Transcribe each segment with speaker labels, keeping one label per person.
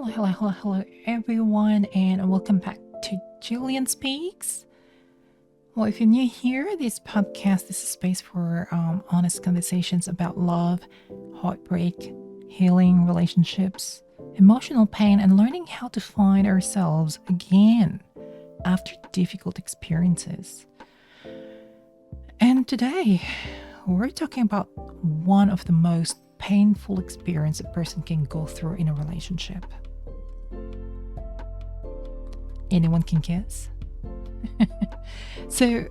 Speaker 1: Hello, everyone, and welcome back to Jillian Speaks. Well, if you're new here, this podcast is a space for honest conversations about love, heartbreak, healing, relationships, emotional pain, and learning how to find ourselves again after difficult experiences. And today, we're talking about one of the most painful experience a person can go through in a relationship. Anyone can guess? So,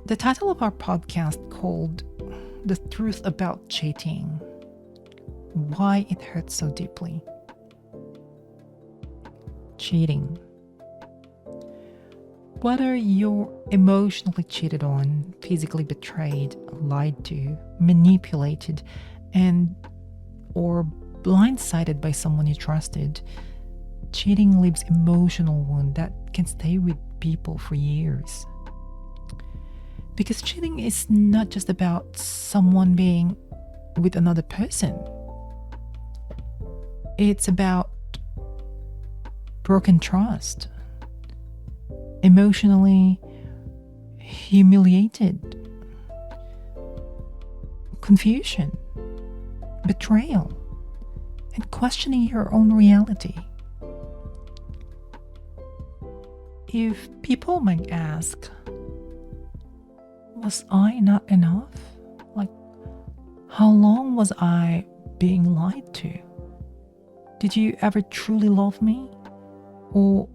Speaker 1: the title of our podcast called The Truth About Cheating: Why It Hurts So Deeply. Cheating. Whether you're emotionally cheated on, physically betrayed, lied to, manipulated, or blindsided by someone you trusted, cheating leaves emotional wound that can stay with people for years. Because cheating is not just about someone being with another person. It's about broken trust, emotionally humiliated, confusion, betrayal, and questioning your own reality. If people might ask, was I not enough? Like, how long was I being lied to? Did you ever truly love me? Or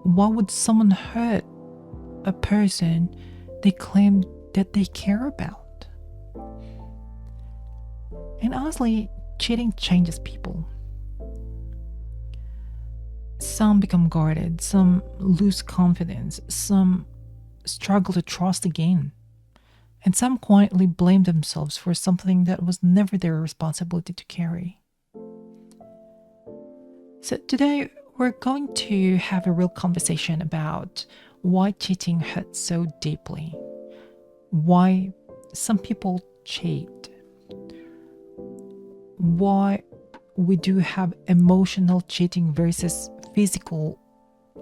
Speaker 1: why would someone hurt a person they claim that they care about? And honestly, cheating changes people. Some become guarded, some lose confidence, some struggle to trust again, and some quietly blame themselves for something that was never their responsibility to carry. So today, we're going to have a real conversation about why cheating hurts so deeply, why some people cheat, why we do have emotional cheating versus physical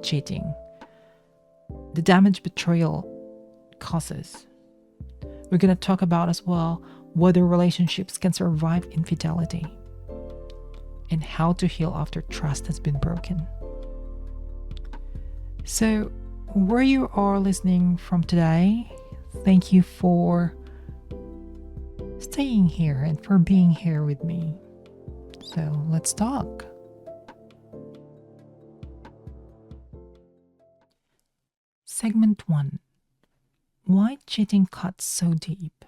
Speaker 1: cheating, the damage betrayal causes. We're going to talk about as well whether relationships can survive infidelity and how to heal after trust has been broken. So, where you are listening from today, thank you for staying here and for being here with me. So, let's talk. Segment 1: Why cheating cuts so deep?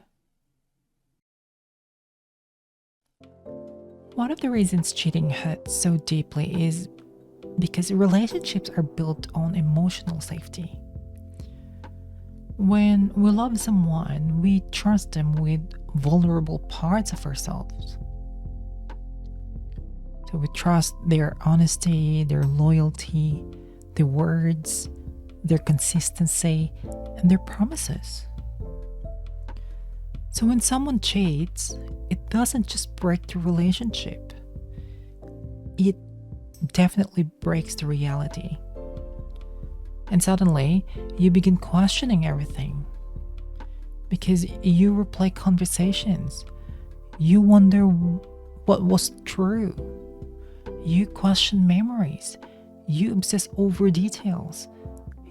Speaker 1: One of the reasons cheating hurts so deeply is because relationships are built on emotional safety. When we love someone, we trust them with vulnerable parts of ourselves. So we trust their honesty, their loyalty, their words, their consistency, and their promises. So when someone cheats, it doesn't just break the relationship. It definitely breaks the reality. And suddenly, you begin questioning everything. Because you replay conversations. You wonder what was true. You question memories. You obsess over details.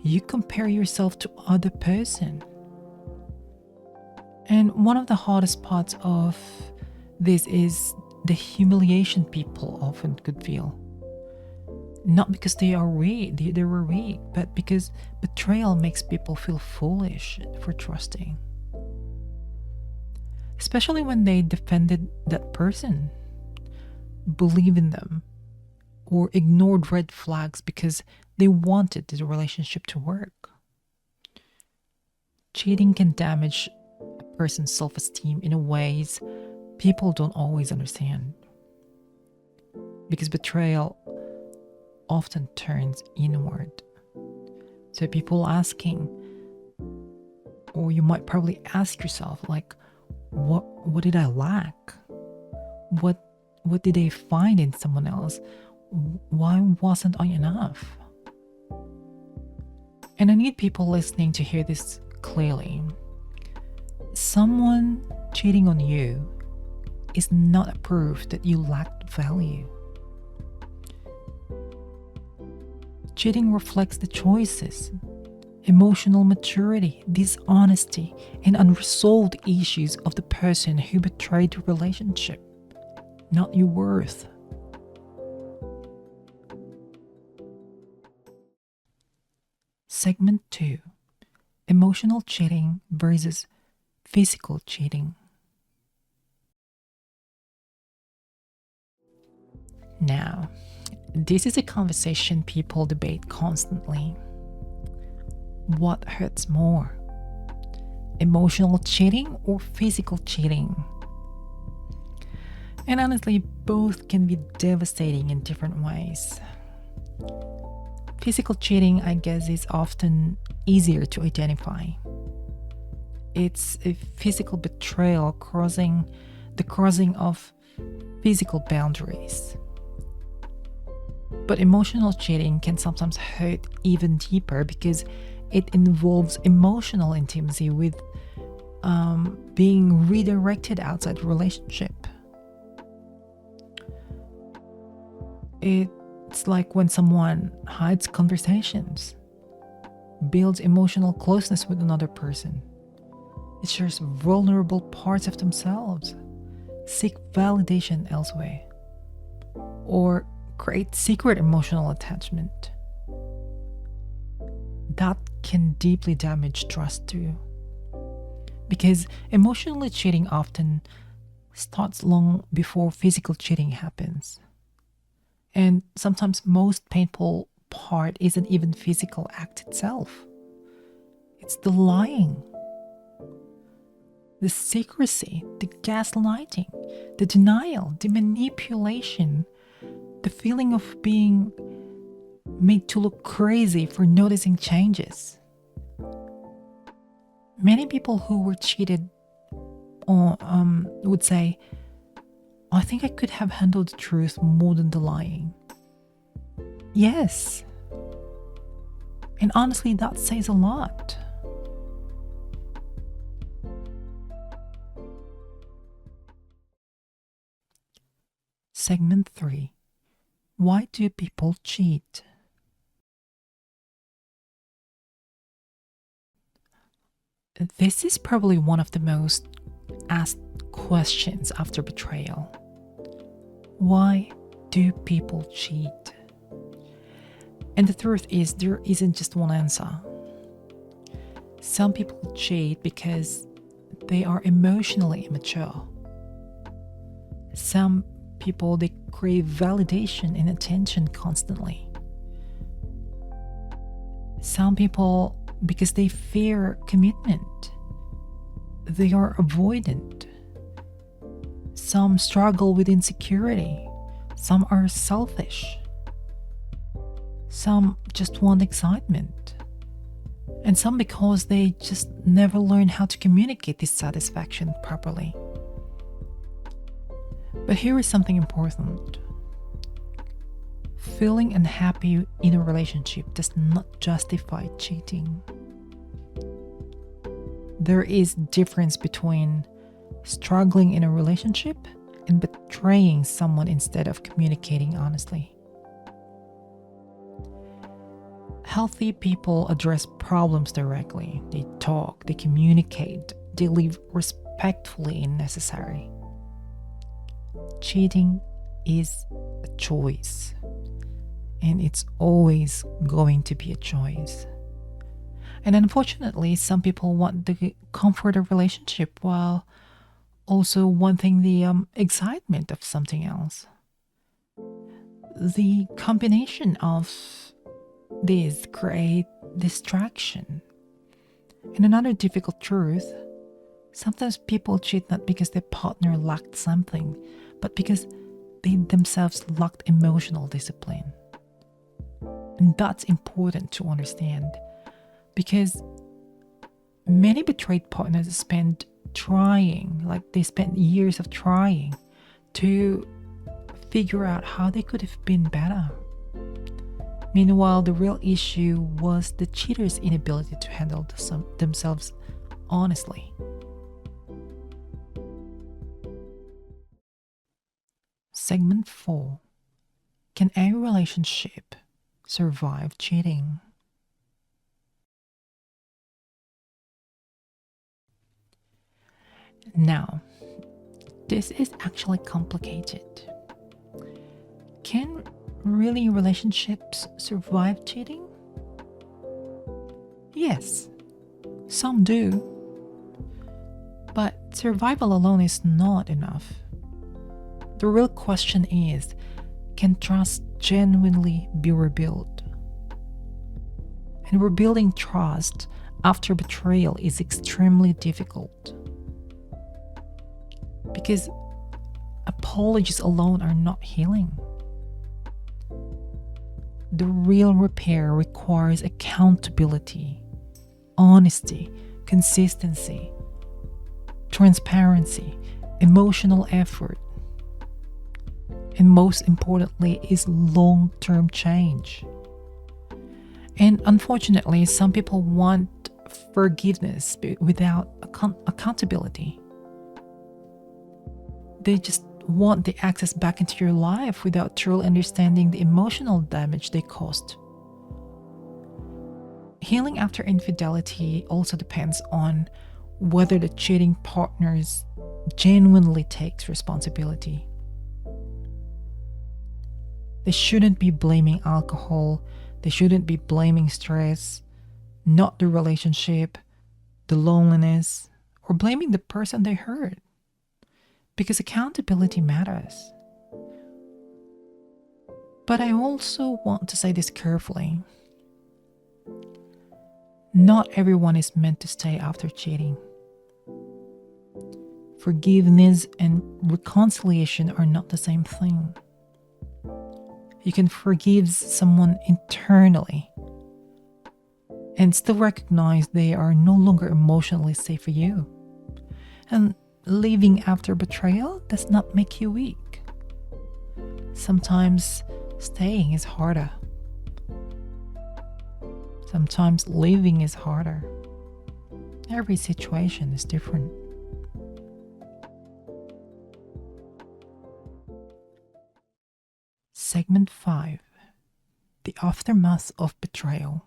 Speaker 1: You compare yourself to other person. And one of the hardest parts of this is the humiliation people often could feel. Not because they were weak, but because betrayal makes people feel foolish for trusting. Especially when they defended that person, believed in them, or ignored red flags because they wanted the relationship to work. Cheating can damage a person's self-esteem in ways people don't always understand. Because betrayal often turns inward. So people asking, or you might probably ask yourself, like, what did I lack? What What did they find in someone else? Why wasn't I enough? And I need people listening to hear this clearly. Someone cheating on you is not a proof that you lacked value. Cheating reflects the choices, emotional maturity, dishonesty, and unresolved issues of the person who betrayed the relationship, not your worth. Segment 2: Emotional cheating versus physical cheating. Now, this is a conversation people debate constantly. What hurts more? Emotional cheating or physical cheating? And honestly, both can be devastating in different ways. Physical cheating, I guess, is often easier to identify. It's a physical betrayal, the crossing of physical boundaries. But emotional cheating can sometimes hurt even deeper because it involves emotional intimacy with being redirected outside the relationship. It's like when someone hides conversations, builds emotional closeness with another person. It shares vulnerable parts of themselves, seek validation elsewhere, or create secret emotional attachment. That can deeply damage trust too. Because emotionally cheating often starts long before physical cheating happens. And sometimes most painful part isn't even physical act itself. It's the lying, the secrecy, the gaslighting, the denial, the manipulation, the feeling of being made to look crazy for noticing changes. Many people who were cheated would say, I think I could have handled the truth more than the lying. Yes. And honestly, that says a lot. Segment 3: Why do people cheat? This is probably one of the most asked questions after betrayal. Why do people cheat? And the truth is, there isn't just one answer. Some people cheat because they are emotionally immature. Some people, they crave validation and attention constantly. Some people, because they fear commitment, they are avoidant. Some struggle with insecurity. Some are selfish. Some just want excitement. And some because they just never learn how to communicate dissatisfaction properly. But here is something important. Feeling unhappy in a relationship does not justify cheating. There is difference between struggling in a relationship and betraying someone instead of communicating honestly. Healthy people address problems directly. They talk, they communicate, they live respectfully and necessary. Cheating is a choice, and it's always going to be a choice. And unfortunately, some people want the comfort of relationship while also wanting the excitement of something else. The combination of these create distraction. And another difficult truth, sometimes people cheat not because their partner lacked something, but because they themselves lacked emotional discipline. And that's important to understand, because many betrayed partners spend years of trying to figure out how they could have been better. Meanwhile, the real issue was the cheater's inability to handle themselves honestly. Segment 4. Can a relationship survive cheating? Now, this is actually complicated. Can really relationships survive cheating? Yes, some do. But survival alone is not enough. The real question is, can trust genuinely be rebuilt? And rebuilding trust after betrayal is extremely difficult. Because apologies alone are not healing. The real repair requires accountability, honesty, consistency, transparency, emotional effort, and most importantly is long-term change. And unfortunately, some people want forgiveness without accountability. They just want the access back into your life without truly understanding the emotional damage they caused. Healing after infidelity also depends on whether the cheating partners genuinely takes responsibility. They shouldn't be blaming alcohol, they shouldn't be blaming stress, not the relationship, the loneliness, or blaming the person they hurt. Because accountability matters. But I also want to say this carefully. Not everyone is meant to stay after cheating. Forgiveness and reconciliation are not the same thing. You can forgive someone internally and still recognize they are no longer emotionally safe for you. And leaving after betrayal does not make you weak. Sometimes staying is harder. Sometimes leaving is harder. Every situation is different. Segment 5. The aftermath of betrayal.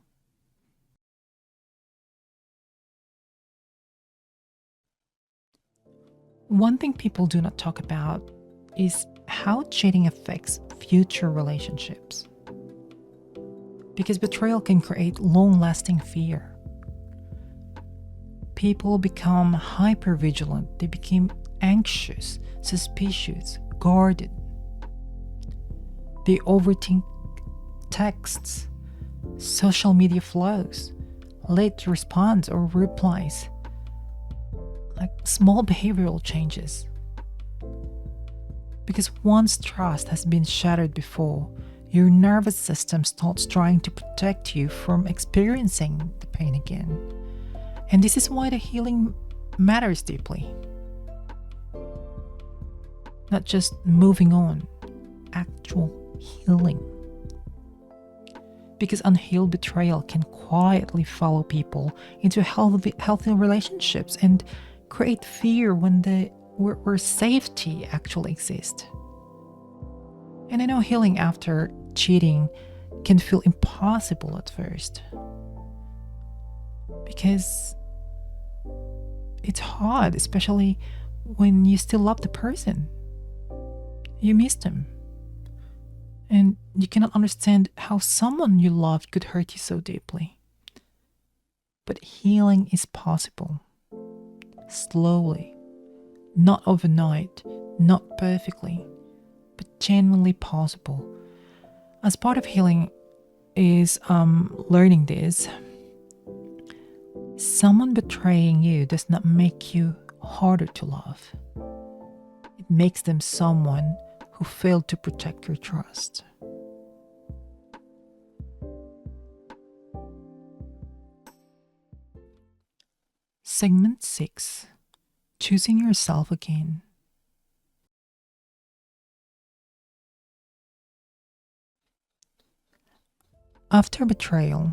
Speaker 1: One thing people do not talk about is how cheating affects future relationships. Because betrayal can create long-lasting fear. People become hyper-vigilant, they become anxious, suspicious, guarded. They overthink texts, social media flows, late response or replies, like small behavioral changes. Because once trust has been shattered before, your nervous system starts trying to protect you from experiencing the pain again. And this is why the healing matters deeply. Not just moving on, actual healing. Because unhealed betrayal can quietly follow people into healthy relationships and create fear where safety actually exists. And I know healing after cheating can feel impossible at first. Because it's hard, especially when you still love the person. You miss them. And you cannot understand how someone you loved could hurt you so deeply. But healing is possible. Slowly. Not overnight. Not perfectly. But genuinely possible. As part of healing is learning this. Someone betraying you does not make you harder to love. It makes them someone who failed to protect your trust. Segment 6. Choosing yourself again. After betrayal,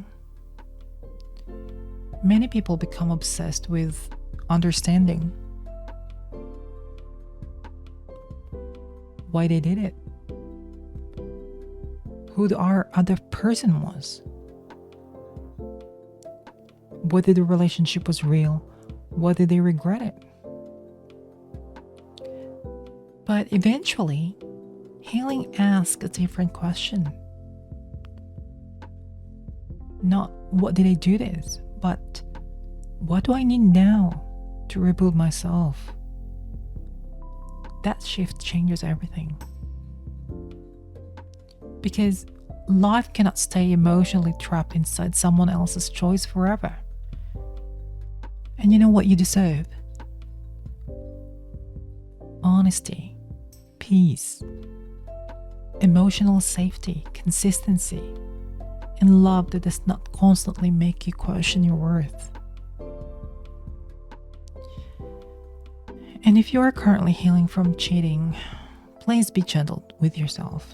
Speaker 1: many people become obsessed with understanding why they did it, who the other person was, whether the relationship was real, whether they regret it. But eventually, healing asks a different question. Not what did I do this, but what do I need now to rebuild myself? That shift changes everything. Because life cannot stay emotionally trapped inside someone else's choice forever. And you know what you deserve? Honesty, peace, emotional safety, consistency, and love that does not constantly make you question your worth. And if you are currently healing from cheating, please be gentle with yourself.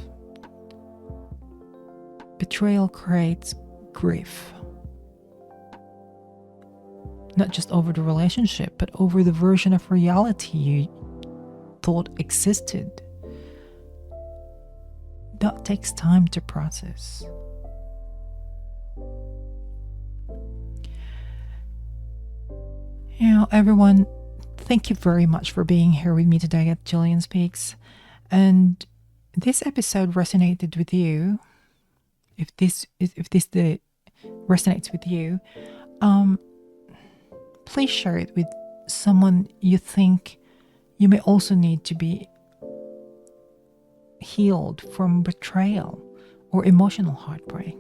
Speaker 1: Betrayal creates grief. Not just over the relationship, but over the version of reality you thought existed. That takes time to process. Everyone, thank you very much for being here with me today at Jillian Speaks. And this episode resonated with you. If this resonates with you, please share it with someone you think you may also need to be healed from betrayal or emotional heartbreak.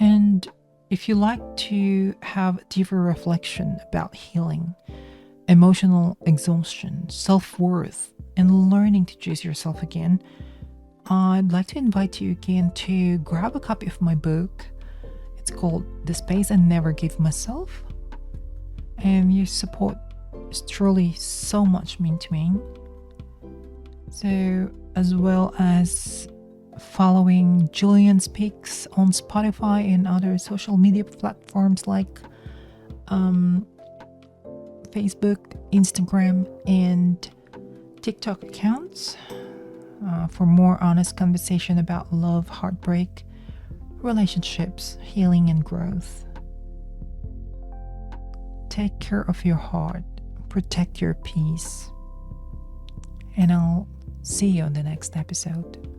Speaker 1: And if you like to have deeper reflection about healing, emotional exhaustion, self-worth, and learning to choose yourself again, I'd like to invite you again to grab a copy of my book. It's called The Space I Never Gave Myself. And your support is truly so much mean to me. So, as well as following Jillian Speaks on Spotify and other social media platforms like Facebook, Instagram, and TikTok accounts for more honest conversation about love, heartbreak, relationships, healing, and growth. Take care of your heart, protect your peace, and I'll see you on the next episode.